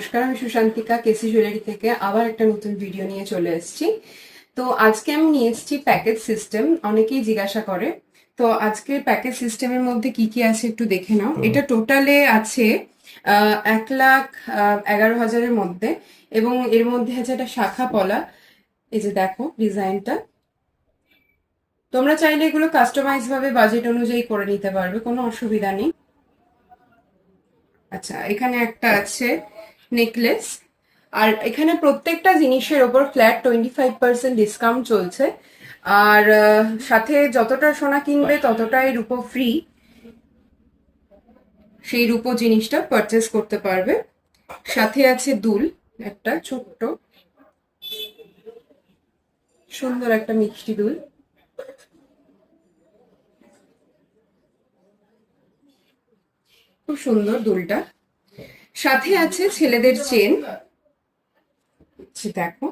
নমস্কার, আমি সুশান্তিকা কেসি জুয়েলারি থেকে আবার একটা নতুন ভিডিও নিয়ে চলে এসেছি। তো আজকে আমি নিয়ে এসেছি প্যাকেজ সিস্টেম। অনেকেই জিজ্ঞাসা করে, তো আজকে প্যাকেজ সিস্টেমের মধ্যে কি কি আছে একটু দেখে নাও। এটা টোটালে আছে 1,11,000-এর মধ্যে, এবং এর মধ্যে আছে একটা শাখা পলা। এই যে দেখো ডিজাইনটা, তোমরা চাইলে এগুলো কাস্টমাইজ ভাবে বাজেট অনুযায়ী করে নিতে পারবে, কোনো অসুবিধা নেই। আচ্ছা, এখানে একটা আছে নেকলেস। আর এখানে প্রত্যেকটা জিনিসের ওপর ফ্ল্যাট 25% ডিসকাউন্ট চলছে। আর সাথে যতটা সোনা কিনবে ততটাই রূপো ফ্রি, সেই রূপো জিনিসটা পারচেস করতে পারবে। সাথে আছে দুল, একটা ছোট্ট সুন্দর একটা মিষ্টি দুল, খুব সুন্দর দুলটা। সাথে আছে ছেলেদের চেন, দেখো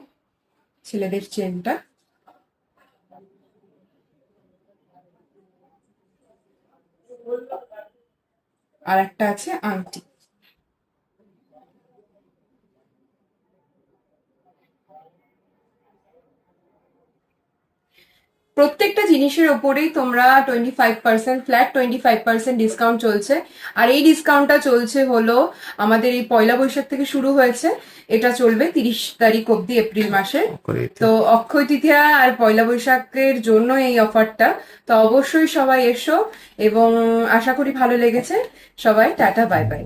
ছেলেদের চেনটা। আর একটা আছে আংটি। প্রত্যেকটা জিনিসের ওপরেই তোমরা 25%, ফ্ল্যাট 25% ডিসকাউন্ট চলছে। আর এই ডিসকাউন্টটা চলছে হলো আমাদের এই পয়লা বৈশাখ থেকে শুরু হয়েছে, এটা চলবে 30 তারিখ অব্দি, এপ্রিল মাসে। তো অক্ষয় তৃতীয়া আর পয়লা বৈশাখের জন্য এই অফারটা। তো অবশ্যই সবাই এসো, এবং আশা করি ভালো লেগেছে। সবাই টাটা, বাই বাই।